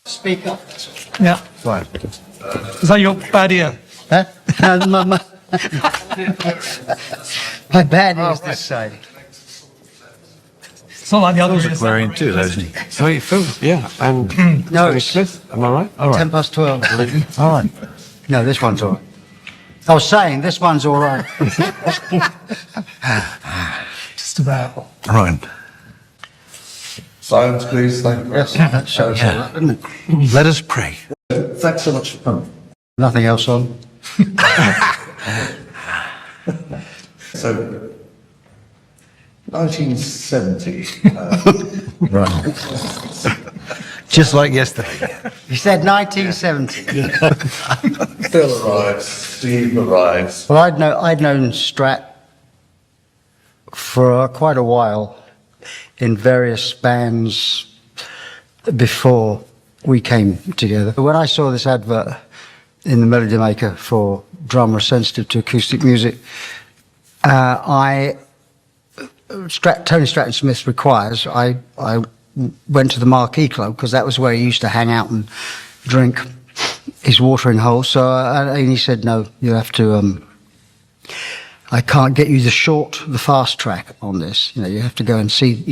Speaker. Yeah. Right. Is that your bad ear? Huh? No, my bad ears this side. It's not like the other ears. Wearing too, though, isn't he? So you feel, yeah, and No, Tony it's Smith, am I right? All right. 10 past 12. All right. No, this one's all right. I was saying, this one's all right. Just about. Right. Silence, please. Thank you. Yes, that shows all right, doesn't it? Let us pray. Thanks so much for coming. Nothing else on. So, 1970. Right. Just like yesterday. You said 1970. Phil arrives. Steve arrives. Well, I'd known Strat for quite a while in various bands before we came together. When I saw this advert in the Melody Maker for drama sensitive to acoustic music, Tony Stratton Smith requires, I went to the Marquee Club because that was where he used to hang out and drink his watering hole. So, and he said, no, you have to, I can't get you the fast track on this. You know, you have to go and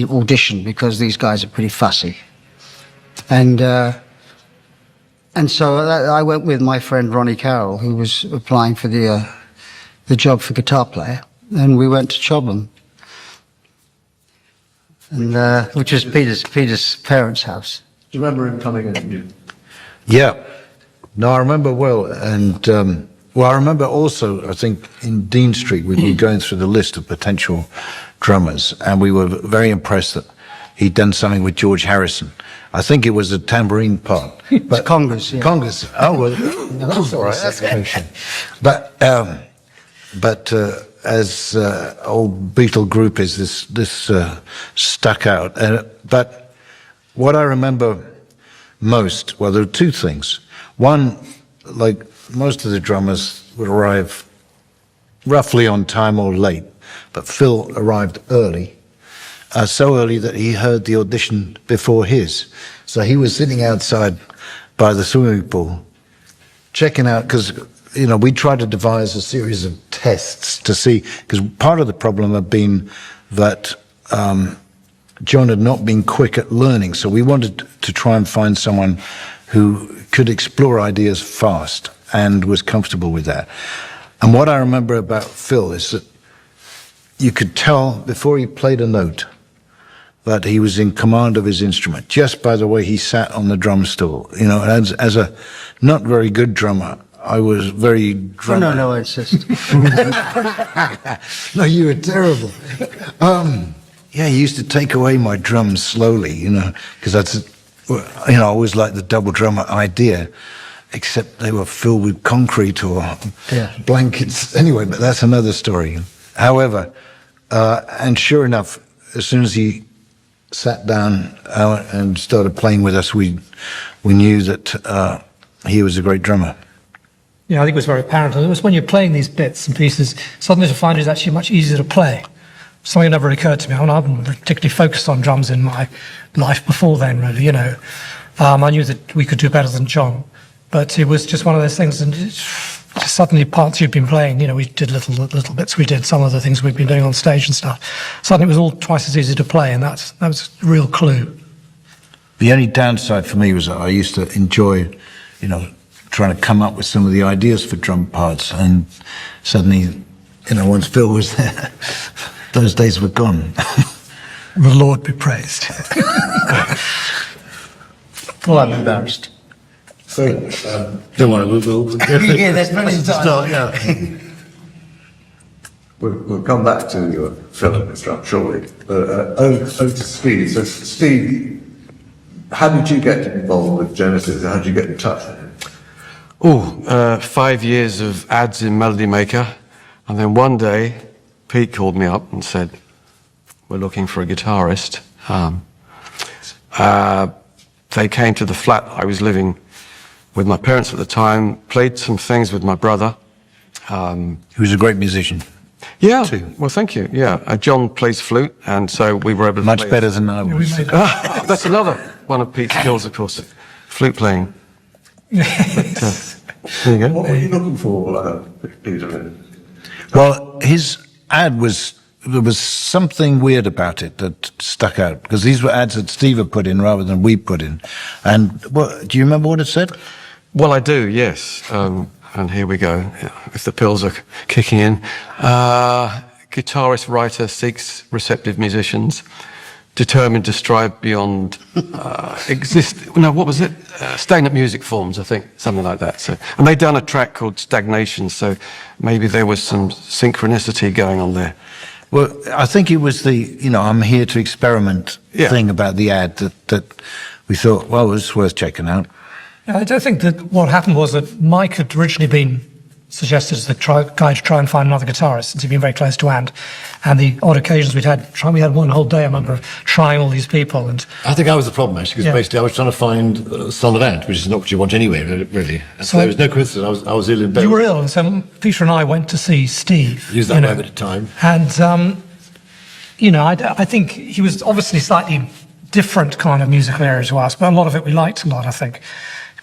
audition because these guys are pretty fussy. And so I went with my friend Ronnie Carroll, who was applying for the job for guitar player, and we went to Chobham, and which was Peter's parents' house. Do you remember him coming in? Yeah. No, I remember well. And, well, I remember also, I think, in Dean Street, we were going through the list of potential drummers, and we were very impressed that he'd done something with George Harrison. I think it was a tambourine part. But Congress, yeah. Congress. Oh, well, that's all right. That's okay. But as old Beatle group is, this stuck out. But what I remember most, well, there are two things. One, like most of the drummers would arrive roughly on time or late, but Phil arrived early. So early that he heard the audition before his. So he was sitting outside by the swimming pool, checking out, because, you know, we tried to devise a series of tests to see, because part of the problem had been that John had not been quick at learning, so we wanted to try and find someone who could explore ideas fast and was comfortable with that. And what I remember about Phil is that you could tell before he played a note that he was in command of his instrument, just by the way he sat on the drum stool. You know, as a not very good drummer, I was very drummer. Oh, no, I insist. No, you were terrible. Yeah, he used to take away my drums slowly, you know, because that's, you know, I always liked the double drummer idea, except they were filled with concrete or blankets. Anyway, but that's another story. However, and sure enough, as soon as he sat down and started playing with us, we knew that he was a great drummer. Yeah, I think it was very apparent. It was when you're playing these bits and pieces, suddenly to find it's actually much easier to play. Something that never occurred to me. I mean, I've been particularly focused on drums in my life before then, really, you know. I knew that we could do better than John, but it was just one of those things, and suddenly parts you'd been playing, you know, we did little bits, we did some of the things we'd been doing on stage and stuff. Suddenly it was all twice as easy to play, and that was a real clue. The only downside for me was that I used to enjoy, you know, trying to come up with some of the ideas for drum parts, and suddenly, you know, once Phil was there, those days were gone. The Lord be praised. Well, I'm embarrassed. So, Don't worry, we'll Yeah, there's plenty of time. start, yeah. we'll come back to your Phil and stuff shortly. Over to Steve. So, Steve, how did you get involved with Genesis? How did you get in touch with him? 5 years of ads in Melody Maker, and then one day Pete called me up and said, were looking for a guitarist. They came to the flat I was living with my parents at the time, played some things with my brother. He was a great musician. Yeah, Too. well, thank you. Yeah, John plays flute, and so we were able to Much play better than I We was. made That's another one of Pete's skills, of course, flute playing. There you go. What were you looking for, Peter? Well, his ad there was something weird about it that stuck out, because these were ads that Steve had put in rather than we put in. And do you remember what it said? Well, I do, yes. And here we go, if the pills are kicking in. Guitarist, writer seeks receptive musicians, determined to strive beyond what was it? Stagnant music forms, I think, something like that. So, and they'd done a track called Stagnation, so maybe there was some synchronicity going on there. Well, I think it was the, I'm here to experiment thing about the ad that we thought, well, it was worth checking out. I don't think that what happened was that Mike had originally been suggested as the guy to try and find another guitarist, since he'd been very close to And the odd occasions we had one whole day, I remember, trying all these people. And I think I was the problem, actually, because basically I was trying to find a solid Ant, which is not what you want anyway, really. And so there was no coincidence. I was ill in bed. you were ill, and so Peter and I went to see Steve. Use that moment of time. And, I think he was obviously slightly different kind of musical area to us, but a lot of it we liked a lot, I think.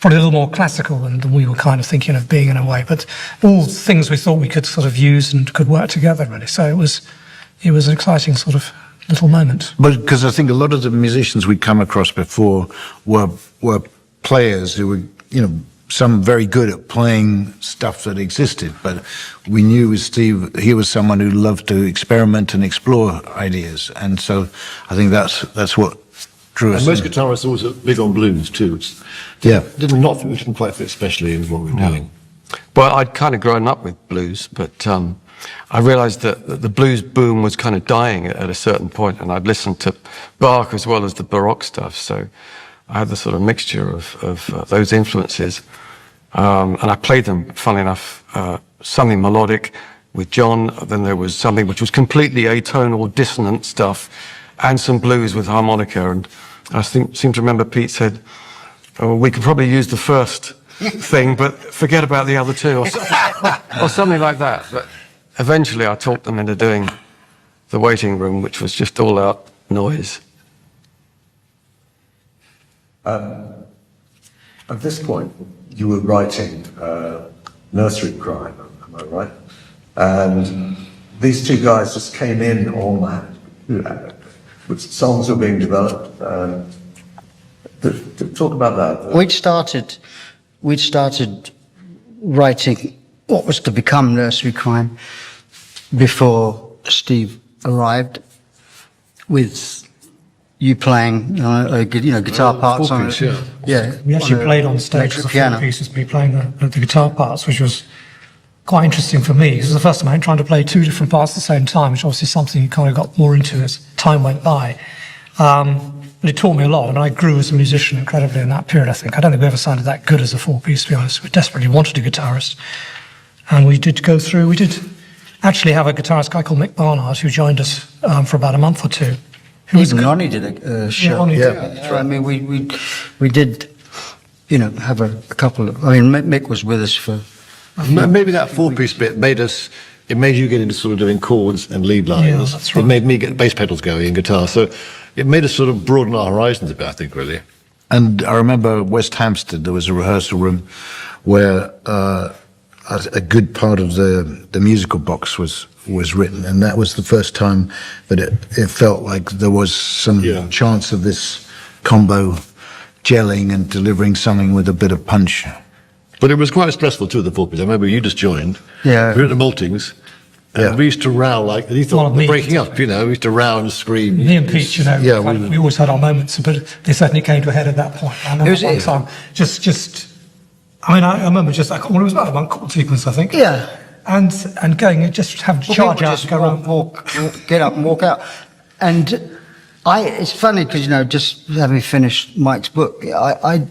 Probably a little more classical than we were kind of thinking of being in a way, but all things we thought we could sort of use and could work together, really. So it was an exciting sort of little moment. But because I think a lot of the musicians we'd come across before were players who were, some very good at playing stuff that existed, but we knew with Steve, he was someone who loved to experiment and explore ideas. And so I think that's what drew us And most in. guitarists are also big on blues, too. It didn't quite fit, especially in what we were doing. Well, I'd kind of grown up with blues, but I realized that the blues boom was kind of dying at a certain point, and I'd listened to Bach as well as the Baroque stuff, so I had the sort of mixture of those influences. And I played them, funnily enough, something melodic with John, then there was something which was completely atonal, dissonant stuff, and some blues with harmonica. And I seem to remember Pete said, oh, we could probably use the first thing, but forget about the other two, or something like that. But eventually I talked them into doing The Waiting Room, which was just all out noise. At this point, you were writing Nursery Cryme, am I right? And these two guys just came in on that. Which songs were being developed. Talk about that. We'd started writing what was to become Nursery Cryme before Steve arrived, with you playing guitar parts on it. Yeah. We actually played on stage as a piano. full piece with me playing the guitar parts, which was quite interesting for me, because it was the first time I had trying to play two different parts at the same time, which obviously is something you kind of got more into as time went by. But it taught me a lot, and I grew as a musician incredibly in that period, I think. I don't think we ever sounded that good as a four-piece, to be honest. We desperately wanted a guitarist. And we did actually have a guitarist, guy called Mick Barnard, who joined us for about a month or two. Even Ronnie did a show. Ronnie did. I mean, we did, have a couple of. I mean, Mick was with us for. Maybe that four-piece bit made you get into sort of doing chords and lead lines. Yeah, that's right. It made me get bass pedals going in guitar. So it made us sort of broaden our horizons a bit, I think, really. And I remember West Hampstead, there was a rehearsal room where a good part of the musical box was written, and that was the first time that it felt like there was some chance of this combo gelling and delivering something with a bit of punch. But it was quite stressful too, the four-piece. I remember you just joined. Yeah. We were at the Maltings. And we used to row like, you thought, we're breaking up, we used to row and scream. Me and Pete, we always had our moments, but they certainly came to a head at that point. I remember one time, I remember it was about a one chord sequence, I think. Yeah. And going, just having to charge out, just get up and walk out. And it's funny because, just having finished Mike's book, I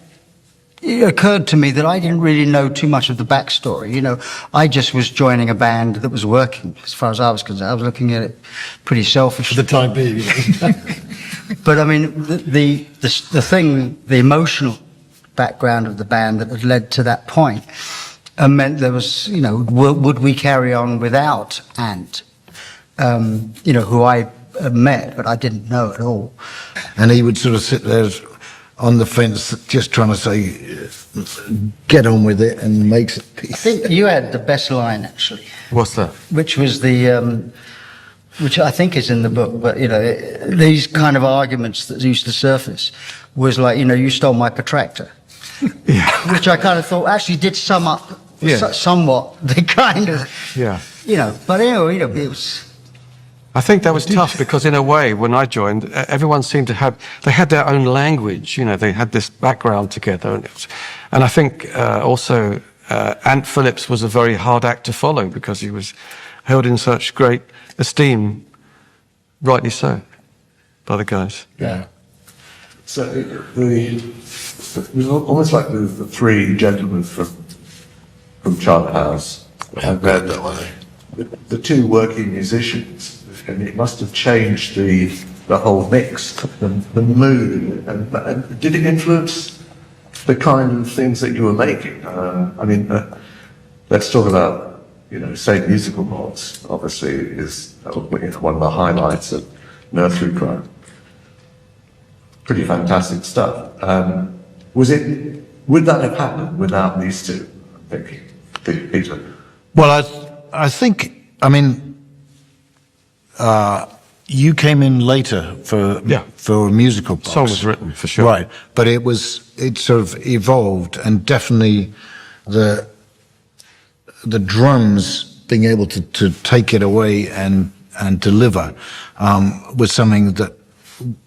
it occurred to me that I didn't really know too much of the backstory. You know, I just was joining a band that was working, as far as I was concerned. I was looking at it pretty selfishly. For the time being, you know. But I mean, the thing, the emotional background of the band that had led to that point meant there was, you know, would we carry on without Ant, you know, who I met, but I didn't know at all. And he would sort of sit there on the fence, just trying to say, get on with it and makes it peace. I think you had the best line, actually. What's that? Which was which I think is in the book, but, you know, these kind of arguments that used to surface was like, you know, you stole my protractor. Yeah. Which I kind of thought actually did sum up somewhat the kind of, you know, but anyway, you know, it was... I think that was tough because in a way, when I joined, everyone seemed to they had their own language, you know, they had this background together. And I think also Ant Phillips was a very hard act to follow because he was held in such great esteem, rightly so, by the guys. Yeah. So it was almost like the three gentlemen from Charterhouse, and then the two working musicians, and it must have changed the whole mix, the mood, and did it influence the kind of things that you were making? I mean, let's talk about, you know, St. Musical Box, obviously, is one of the highlights of Nursery Cryme. Pretty fantastic stuff. Would that have happened without these two? I'm thinking, Peter. Well, I think, I mean, you came in later for Musical Box. Song was written, for sure. Right, but it sort of evolved, and definitely the drums being able to take it away and deliver was something that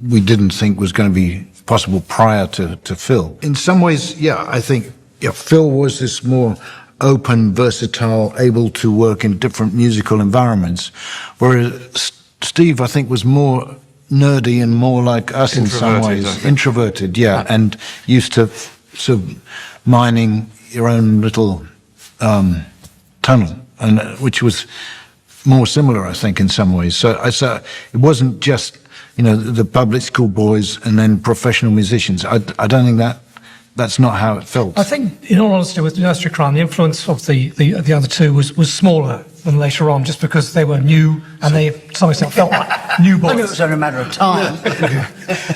we didn't think was going to be possible prior to Phil. In some ways, yeah, I think Phil was this more open, versatile, able to work in different musical environments, whereas Steve, I think, was more nerdy and more like us in some ways. Introverted, yeah, and used to sort of mining your own little tunnel, and which was more similar, I think, in some ways. So it wasn't just, you know, the public school boys and then professional musicians. I don't think that's not how it felt. I think, in all honesty, with Nursery Cryme, the influence of the other two was smaller than later on, just because they were new and they, to some extent, felt like new boys. I knew it was only a matter of time.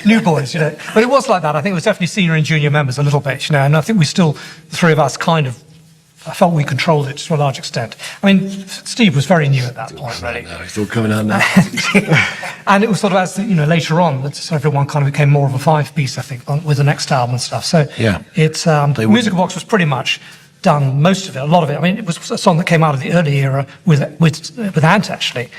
New boys, you know. But it was like that. I think it was definitely senior and junior members a little bit, you know, and I think the three of us kind of, I felt we controlled it to a large extent. I mean, Steve was very new at that point, really. No, it's all coming out now. And it was sort of, as you know, later on that sort of everyone kind of became more of a five-piece, I think, with the next album and stuff. So yeah, it's Musical Box was pretty much done, most of it, a lot of it. I mean, it was a song that came out of the early era with Ant, actually.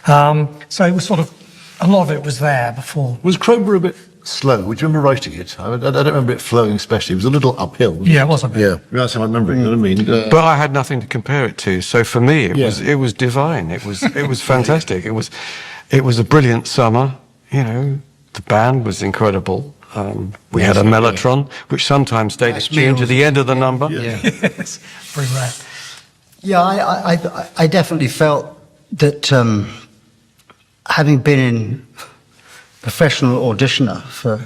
So it was sort of, a lot of it was there before. Was Cromer a bit slow? Would you remember writing it? I don't remember it flowing especially. It was a little uphill. Yeah, it was a bit. Yeah, that's how I remember it, you know what I mean? But I had nothing to compare it to, so for me it was divine. It was fantastic. It was a brilliant summer. You know, the band was incredible. We had a mellotron, which sometimes stayed tuned to the end of the number. Yeah. Yes, very rare. Yeah, I definitely felt that having been in professional auditioner for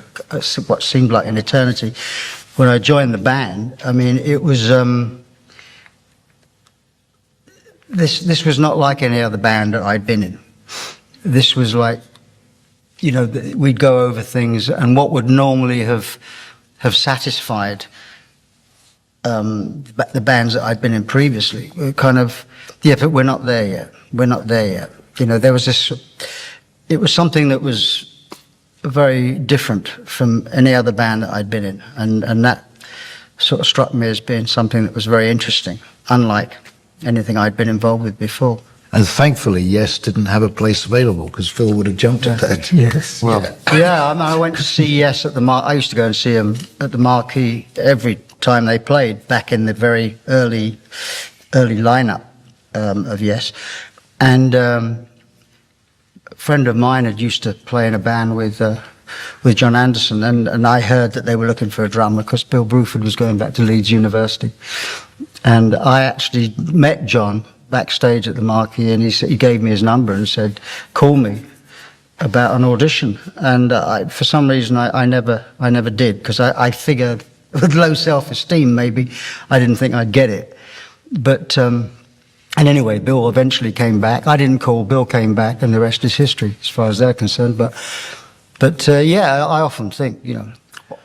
what seemed like an eternity, when I joined the band, I mean, it was this was not like any other band that I'd been in. This was like, you know, we'd go over things, and what would normally have satisfied the bands that I'd been in previously were kind of, yeah, but we're not there yet. We're not there yet. You know, there was this. It was something that was very different from any other band that I'd been in, and that sort of struck me as being something that was very interesting, unlike anything I'd been involved with before. And thankfully, Yes didn't have a place available, because Phil would have jumped at that. Yes. Well, Yeah, I mean, I went to see Yes at I used to go and see them at the Marquee every time they played, back in the very early lineup of Yes. And a friend of mine had used to play in a band with John Anderson, and I heard that they were looking for a drummer because Bill Bruford was going back to Leeds University, and I actually met John backstage at the Marquee, and he gave me his number and said, "Call me about an audition." And for some reason, I never did, because I figured with low self-esteem, maybe I didn't think I'd get it. But and anyway, Bill eventually came back. I didn't call. Bill came back, and the rest is history, as far as they're concerned. But yeah, I often think, you know,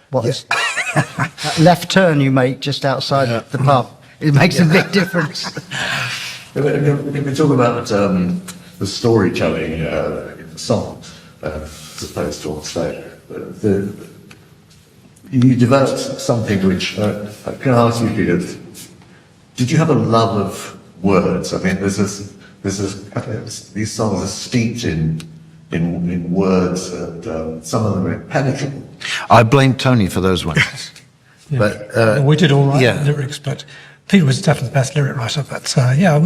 what's that left turn you make just outside the pub? It makes a big difference. If we talk about the storytelling in the songs, as opposed to on stage, you developed something which I can ask you, Peter. Did you have a love of words? I mean, these songs are steeped in words, and some of them are impenetrable. I blame Tony for those ones. Yeah. But we did all right yeah. with lyrics, but Peter was definitely the best lyric writer. But yeah,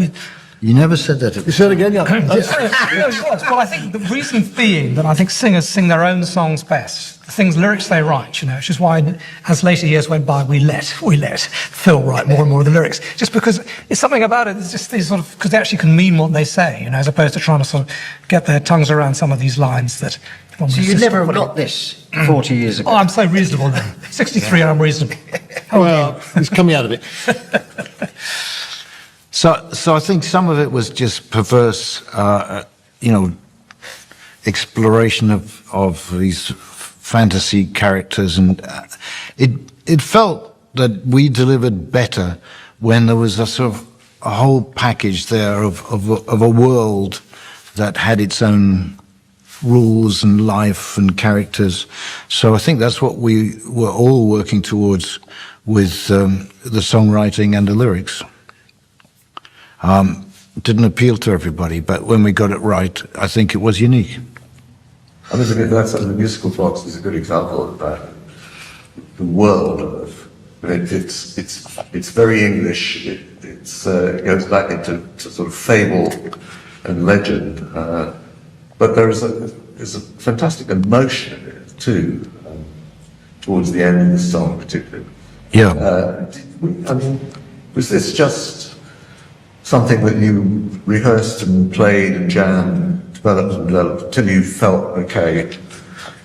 You never said that. You said it again, yeah. Well, I think the reason being that I think singers sing their own songs best. The lyrics they write, you know, which is why as later years went by, we let Phil write more and more of the lyrics. Just because it's something about it, it's just these sort of, because they actually can mean what they say, you know, as opposed to trying to sort of get their tongues around some of these lines that... So you never have got this 40 years ago? Oh, I'm so reasonable now. 63, I'm reasonable. Well, it's coming out of it. So I think some of it was just perverse, you know, exploration of these fantasy characters, and it felt that we delivered better when there was a sort of a whole package there of a world that had its own rules and life and characters. So I think that's what we were all working towards with the songwriting and the lyrics. Didn't appeal to everybody, but when we got it right, I think it was unique. I mean, that's the musical box is a good example of that. The world of it's very English. It goes back into sort of fable and legend, but there's a fantastic emotion in it too. Towards the end of the song, particularly. Yeah. I mean, was this just something that you rehearsed and played and jammed, developed until you felt, okay,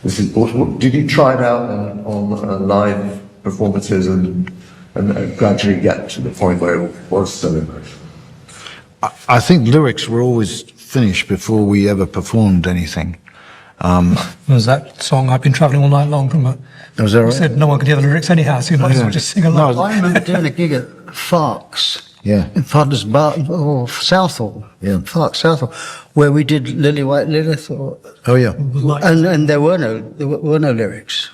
this is, did you try it out on live performances and gradually get to the point where it was so emotional? I think lyrics were always finished before we ever performed anything. Was that song, I've been travelling all night long, from a... Was that right? You said no one could hear the lyrics anyhow, so you might as well just sing along. I remember doing a gig at Fox. Yeah. In Father's Bar, or Southall. Yeah. Fox, Southall, where we did Lily White Lilith. Or, Oh yeah. and there were no lyrics.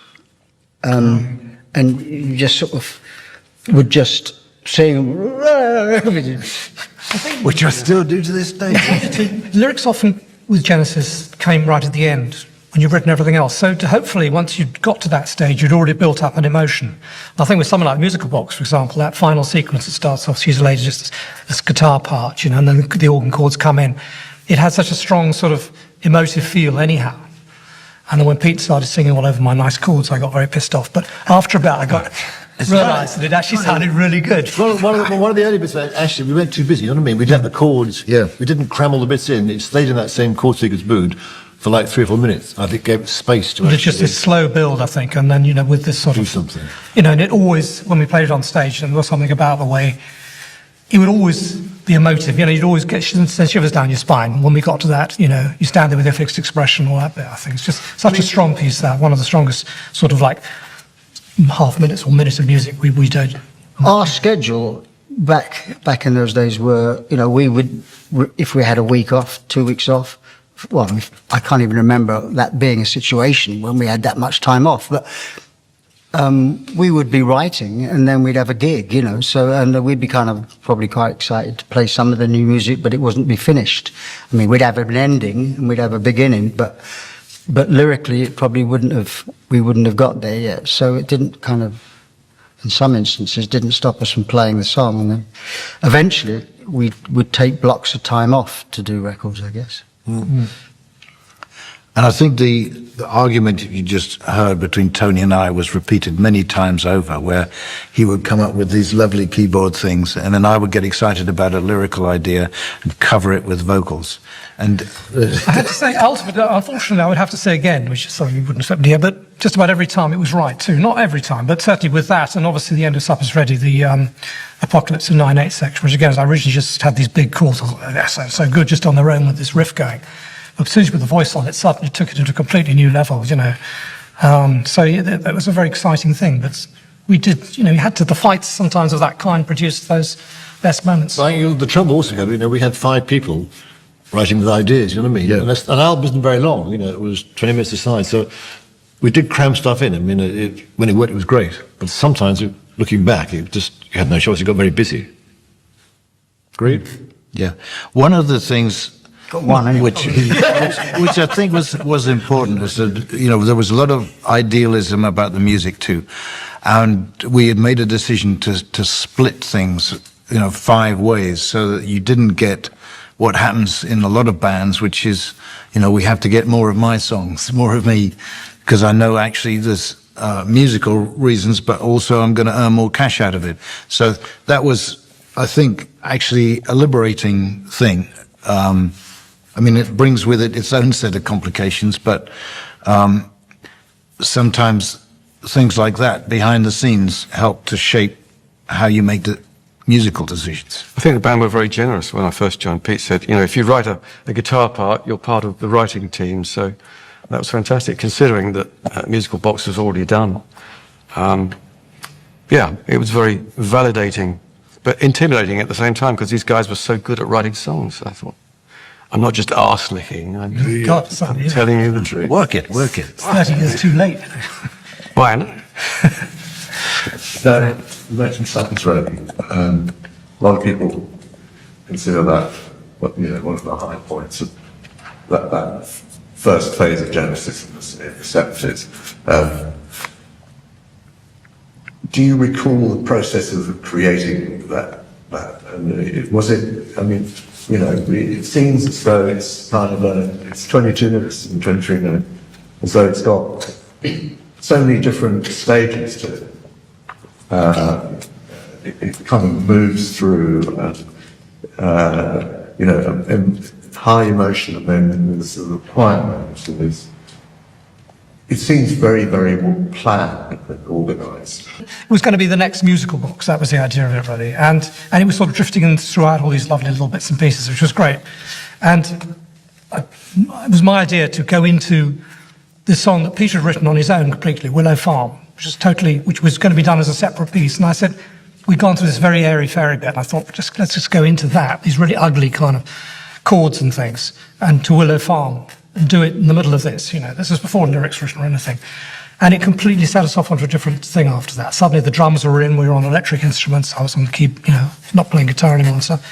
And you just sort of would just sing. Which I still do to this day. Lyrics often with Genesis came right at the end when you've written everything else. So hopefully once you'd got to that stage, you'd already built up an emotion. And I think with something like Musical Box, for example, that final sequence that starts off, she's later just this guitar part, you know, and then the organ chords come in. It had such a strong sort of emotive feel anyhow. And then when Pete started singing all over my nice chords, I got very pissed off. But after about, I realised that it actually sounded really good. Well, one of the early bits, actually, we went too busy, you know what I mean? We'd let the chords, Yeah. We didn't cram all the bits in. It stayed in that same chord sequence mood for like 3 or 4 minutes. I think it gave it space to It's just this slow build, I think, and then, you know, with this sort do of... something. You know, and it always, when we played it on stage, and there was something about the way, it would always be emotive. You know, you'd always get send shivers down your spine. When we got to that, you know, you stand there with your fixed expression, all that bit, I think. It's just such a strong piece, that. One of the strongest sort of like half minutes or minutes of music we did. Our schedule back in those days were, you know, we would, if we had a week off, 2 weeks off, well, I can't even remember that being a situation when we had that much time off, but we would be writing and then we'd have a gig, you know, so, and we'd be kind of probably quite excited to play some of the new music, but it wouldn't be finished. I mean, we'd have an ending and we'd have a beginning, but lyrically it probably we wouldn't have got there yet. So it didn't kind of, in some instances, didn't stop us from playing the song. And then eventually we would take blocks of time off to do records, I guess. Mm. And I think the argument you just heard between Tony and I was repeated many times over, where he would come up with these lovely keyboard things, and then I would get excited about a lyrical idea and cover it with vocals. And I have to say, ultimately, unfortunately, I would have to say again, which is something you wouldn't expect me to hear, but just about every time it was right too. Not every time, but certainly with that, and obviously the end of Supper's Ready, the Apocalypse in 9/8 section, which again, I originally just had these big chords. I thought, oh, that sounds so good just on their own with this riff going. But as soon as you put the voice on, it suddenly took it into a completely new level, you know. So yeah, that was a very exciting thing. But we did, you know, we had to, the fights sometimes of that kind produced those best moments. Well, the trouble also, you know, we had 5 people writing with ideas, you know what I mean? Yeah. And an album isn't very long, you know, it was 20 minutes aside. So we did cram stuff in. I mean, when it worked, it was great. But sometimes, looking back, you had no choice. You got very busy. Agreed? yeah, one of the things Got one anyway. which I think was important was that, you know, there was a lot of idealism about the music too, and we had made a decision to split things, you know, 5 ways, so that you didn't get what happens in a lot of bands, which is, you know, we have to get more of my songs, more of me, because I know actually there's musical reasons, but also I'm going to earn more cash out of it. So that was, I think, actually a liberating thing. I mean, it brings with it its own set of complications, but sometimes things like that behind the scenes help to shape how you make the musical decisions. I think the band were very generous when I first joined. Pete said, you know, if you write a guitar part, you're part of the writing team. So that was fantastic, considering that musical box was already done. Yeah, it was very validating, but intimidating at the same time, because these guys were so good at writing songs. I thought, I'm not just arse licking, I'm telling you the truth. Work it. It's 30 years too late. Why not? Now, you mentioned Supper's Ready. A lot of people consider that, you know, one of the high points of that first phase of Genesis in the 70s. Do you recall the process of creating that? And was it? I mean, you know, it seems as though it's kind of it's 22 minutes and 23 minutes, as though it's got so many different stages to it. It kind of moves through, you know, high emotion, and then there's sort of quiet moments, and it seems very, very planned and organised. It was going to be the next musical box. That was the idea of it, really. And it was sort of drifting in throughout all these lovely little bits and pieces, which was great. And it was my idea to go into this song that Peter had written on his own completely, Willow Farm, which was going to be done as a separate piece. And I said, we'd gone through this very airy-fairy bit, and I thought, let's just go into that, these really ugly kind of chords and things, and to Willow Farm, and do it in the middle of this, you know. This was before lyrics written or anything. And it completely set us off onto a different thing after that. Suddenly the drums were in, we were on electric instruments, I was on the keyboard, you know, not playing guitar anymore and stuff.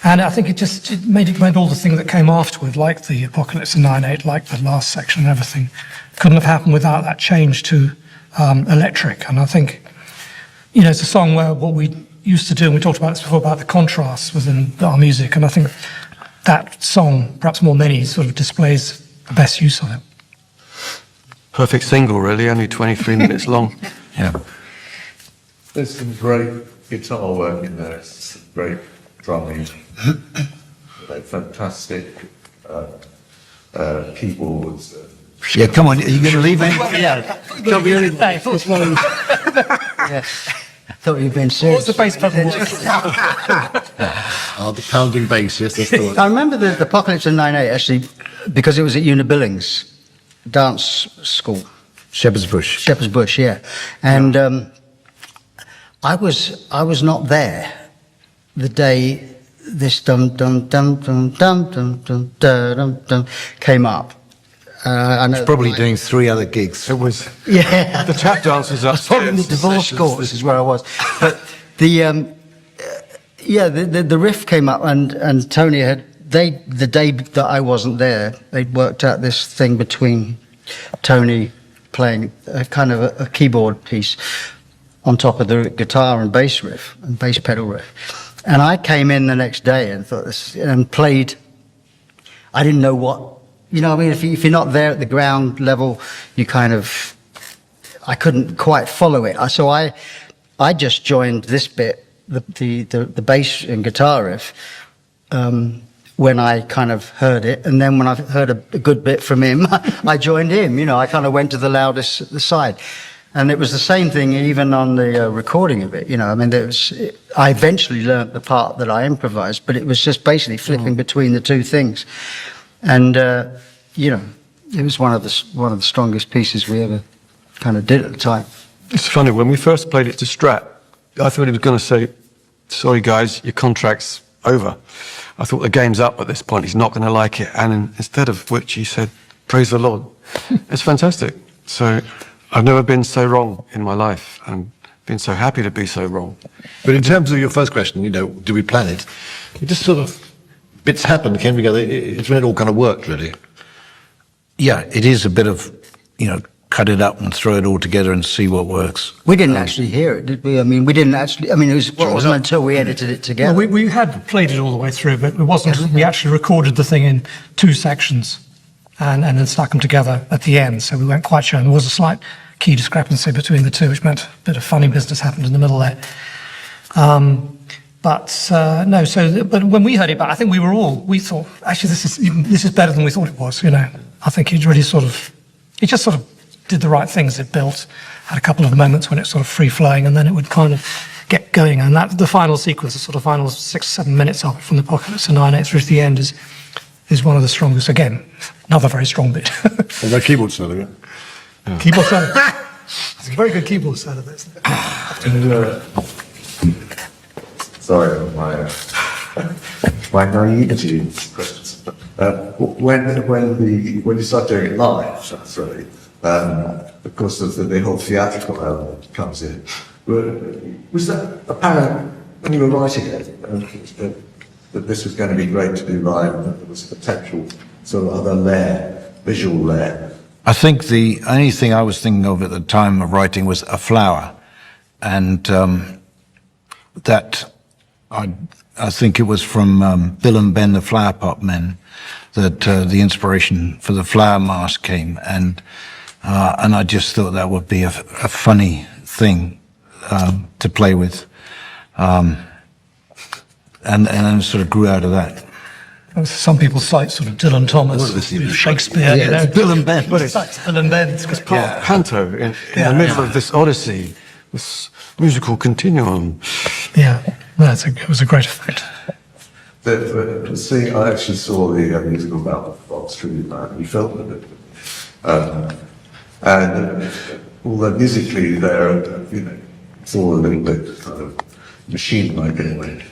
And I think it made all the things that came afterward, like the Apocalypse in 9/8, like the last section and everything, couldn't have happened without that change to electric. And I think, you know, it's a song where what we used to do, and we talked about this before, about the contrasts within our music, and I think that song, perhaps more than any, sort of displays the best use of it. Perfect single, really, only 23 minutes long. Yeah. There's some great guitar work in there, it's great drumming, fantastic keyboards. Yeah, come on, are you going to leave me? Yeah. I thought you'd been serious. What's the bass pedal? The pounding bass, yes, that's the one. I remember the Apocalypse in 9/8 actually, because it was at Unibillings dance school. Shepherd's Bush. Shepherd's Bush, yeah. And I was not there the day this dum dum dum dum dum dum dum dum dum came up. I know Probably doing 3 other gigs. It was, yeah. the tap dancers Probably upstairs. the divorce court. This is where I was. But the riff came up, and Tony had the day that I wasn't there, they'd worked out this thing between Tony playing a kind of a keyboard piece on top of the guitar and bass riff and bass pedal riff, and I came in the next day and thought this and played. I didn't know what You know what I mean? If you're not there at the ground level, you kind of, I couldn't quite follow it. So I just joined this bit, the bass and guitar riff, when I kind of heard it. And then when I heard a good bit from him, I joined him. You know, I kind of went to the loudest side. And it was the same thing even on the recording of it. You know, I mean, I eventually learnt the part that I improvised, but it was just basically flipping between the two things. And, you know, it was one of the strongest pieces we ever kind of did at the time. It's funny, when we first played it to Strat, I thought he was going to say, sorry guys, your contract's over. I thought the game's up at this point, he's not going to like it. And instead of which he said, praise the Lord. It's fantastic. So I've never been so wrong in my life, and been so happy to be so wrong. But in terms of your first question, you know, do we plan it? It just sort of, bits happened, came together. It's when it all kind of worked, really. Yeah, it is a bit of, you know, cut it up and throw it all together and see what works. We didn't actually hear it, did we? I mean, we didn't actually, I mean, it wasn't until we edited it together. Well, we had played it all the way through, but it wasn't, we actually recorded the thing in 2 sections and then stuck them together at the end, so we weren't quite sure. And there was a slight key discrepancy between the two, which meant a bit of funny business happened in the middle there. But when we heard it back, I think we thought, actually, this is better than we thought it was, you know. I think it really it just sort of did the right things. It built, had a couple of moments when it's sort of free-flowing, and then it would kind of get going. And the final sequence, the sort of final 6 or 7 minutes of it, from the Apocalypse to 9/8 through to the end, is one of the strongest. Again, another very strong bit. And that keyboard solo, yeah. Keyboard solo. It's a very good keyboard solo, isn't it? Sorry, my naivety in questions. When you start doing it live, that's really, of course, the whole theatrical element comes in. Was that apparent when you were writing it, that this was going to be great to do live, and that there was a potential sort of other visual layer? I think the only thing I was thinking of at the time of writing was a flower, and that I think it was from Bill and Ben, the Flower Pot Men, that the inspiration for the flower mask came, and I just thought that would be a funny thing to play with, and then sort of grew out of that. Some people cite sort of Dylan Thomas, Shakespeare, you know. It's Bill and Ben. But it's Bill and Ben. It's part of Panto in the middle of this odyssey, this musical continuum. Yeah, it was a great effect. I actually saw the musical about Foxtrot, and we filmed it. And although musically there, you know, it's all a little bit kind of machine-like in a way.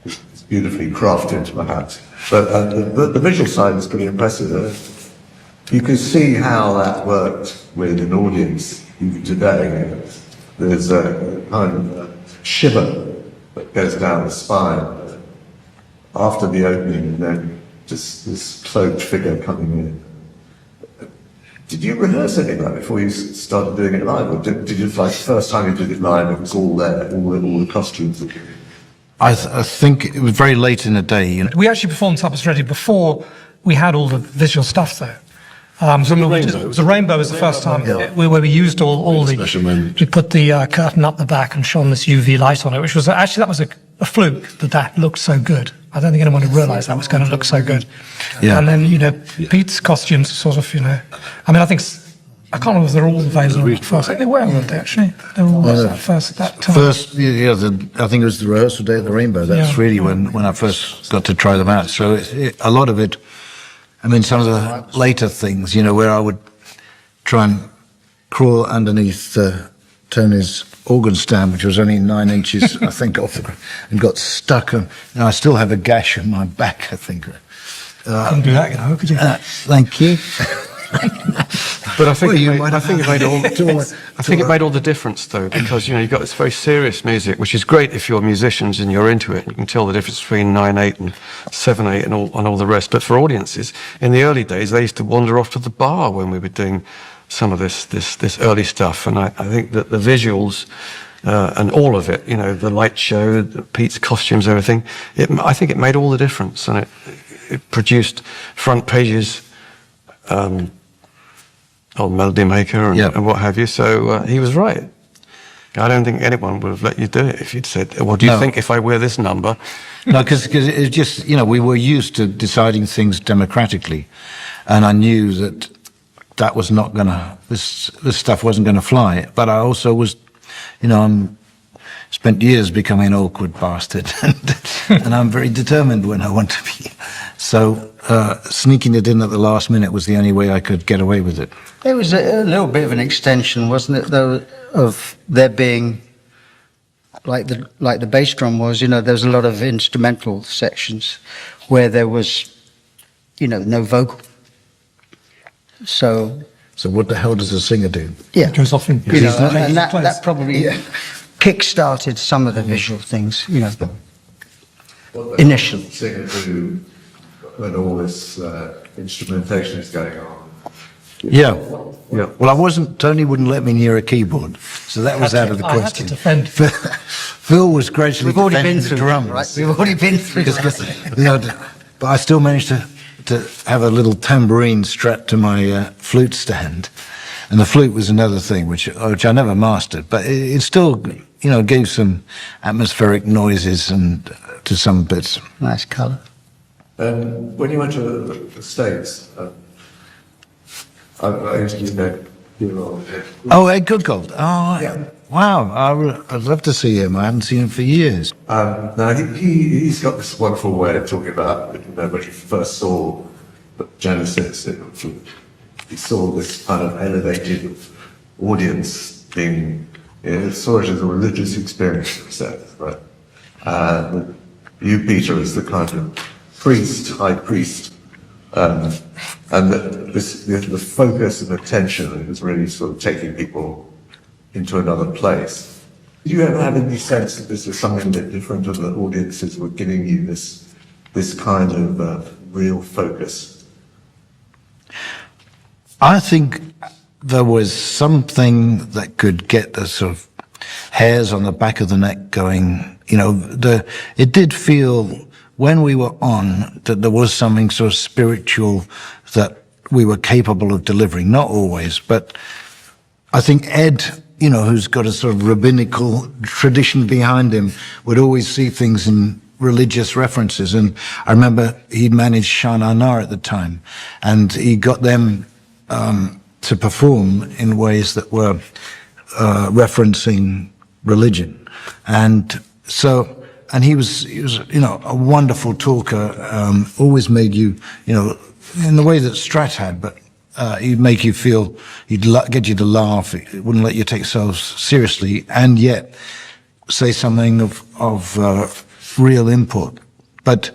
It's beautifully crafted, perhaps. But the visual side is pretty impressive. You can see how that worked with an audience even today. There's a kind of shiver that goes down the spine after the opening, and then just this cloaked figure coming in. Did you rehearse any of that before you started doing it live? Or did you, like, the first time you did it live, it was all there, all the costumes? I think it was very late in the day. You know. We actually performed Tapas Ready before we had all the visual stuff, though. The Rainbow was the first time where we used all the... We put the curtain up the back and shone this UV light on it, which was actually, that was a fluke that looked so good. I don't think anyone had realised that was going to look so good. Yeah. And then, you know, Pete's costumes sort of, you know... I mean, I can't remember if they're all available at first. I think they were, weren't they, actually? They were all at first, at that time. I think it was the rehearsal day at the Rainbow. That's really when I first got to try them out. So a lot of it... I mean, some of the later things, you know, where I would try and crawl underneath Tony's organ stand, which was only 9 inches, I think, off the ground, and got stuck. And I still have a gash on my back, I think. Couldn't do that, you know, could you? Thank you. But I think it made all the difference, though, because, you know, you've got this very serious music, which is great if you're musicians and you're into it. You can tell the difference between 9/8 and 7/8 and all the rest. But for audiences, in the early days, they used to wander off to the bar when we were doing some of this early stuff. And I think that the visuals and all of it, you know, the light show, Pete's costumes, everything, I think it made all the difference, and it produced front pages old Melody Maker and, Yeah. and what have you. So he was right. I don't think anyone would have let you do it if you'd said, "What do you No. think if I wear this number?" No, because it's just, we were used to deciding things democratically, and I knew that was not gonna, this stuff wasn't gonna fly. But I also was, spent years becoming an awkward bastard, and I'm very determined when I want to be. So sneaking it in at the last minute was the only way I could get away with it. There was a little bit of an extension, wasn't it, though, of there being, like the bass drum was, there was a lot of instrumental sections where there was, no vocal. So what the hell does a singer do? yeah, It goes off in and that place. probably kick-started some of the visual things, What the initially. singer do when all this instrumentation is going on? Yeah. Well, Tony wouldn't let me near a keyboard, so that was out of the I had to question. defend. Phil was gradually We've already defending been the through drums. that, right? We've already been through that. But I still managed to have a little tambourine strapped to my flute stand, and the flute was another thing which I never mastered, but it still gave some atmospheric noises and to some bits. Nice colour. When you went to the States, I used to know you. Oh, Ed Goodgold. Oh, wow. I'd love to see him. I haven't seen him for years. Now he's got this wonderful way of talking about when he first saw Genesis. He saw this kind of elevated audience being, saw it as a religious experience himself, right? You, Peter, as the kind of high priest, and the focus and attention is really sort of taking people into another place. Did you ever have any sense that this was something a bit different, or the audiences were giving you this kind of real focus? I think there was something that could get the sort of hairs on the back of the neck going. It did feel when we were on that there was something sort of spiritual that we were capable of delivering. Not always, but I think Ed, who's got a sort of rabbinical tradition behind him, would always see things in religious references. And I remember he managed Shana Na at the time, and he got them to perform in ways that were referencing religion. And he was a wonderful talker, always made you, in the way that Strat had, but he'd make you feel, he'd get you to laugh, it wouldn't let you take yourselves seriously, and yet say something of real import. But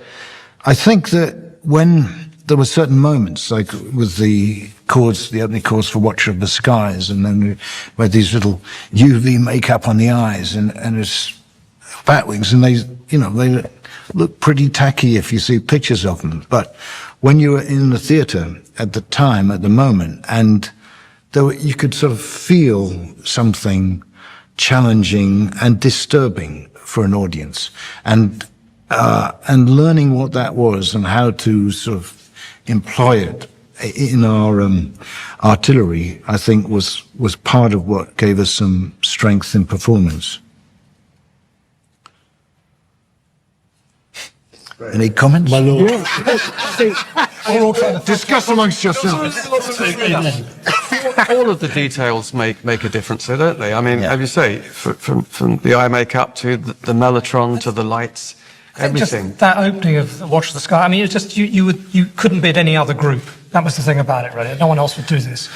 I think that when there were certain moments, like with the chords, the opening chords for Watcher of the Skies, and then we had these little UV makeup on the eyes, and it's batwings, and they look pretty tacky if you see pictures of them. But when you were in the theatre at the time, at the moment, and you could sort of feel something challenging and disturbing for an audience, and learning what that was and how to sort of employ it in our artillery, I think was part of what gave us some strength in performance. Any comments? My lord. Discuss amongst yourselves. All of the details make a difference, don't they? I mean, Yeah. as you say, from the eye makeup to the mellotron to the lights, everything. Just that opening of Watch the Sky. I mean, it's just you couldn't be at any other group. That was the thing about it, really. No one else would do this.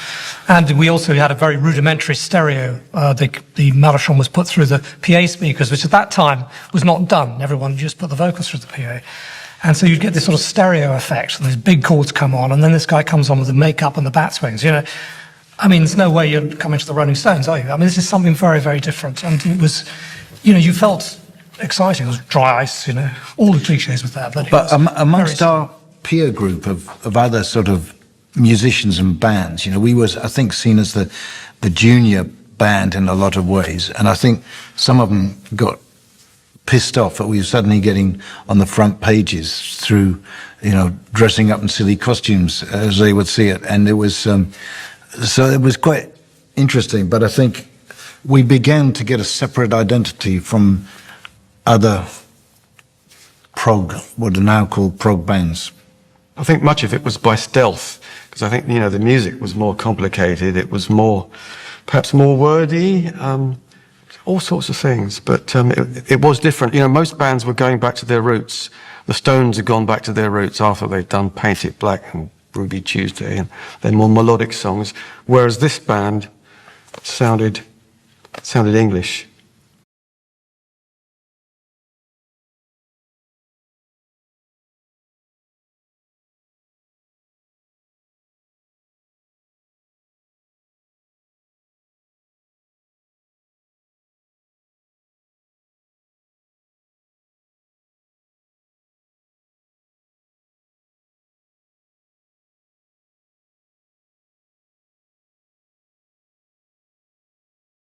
And we also had a very rudimentary stereo. The mellotron was put through the PA speakers, which at that time was not done. Everyone just put the vocals through the PA. And so you'd get this sort of stereo effect, and these big chords come on, and then this guy comes on with the makeup and the bat swings, I mean, there's no way you're coming to the Rolling Stones, are you? I mean, this is something very, very different. And it was, you felt exciting. It was dry ice, all the cliches with that. But amongst our peer group of other sort of musicians and bands, we was, I think, seen as the junior band in a lot of ways. And I think some of them got pissed off that we were suddenly getting on the front pages through, dressing up in silly costumes, as they would see it. And it was, so it was quite interesting. But I think we began to get a separate identity from other prog, what are now called prog bands. I think much of it was by stealth, because I think, the music was more complicated, it was perhaps more wordy, all sorts of things, but it was different. Most bands were going back to their roots. The Stones had gone back to their roots after they'd done Paint It Black and Ruby Tuesday and then more melodic songs, whereas this band sounded English.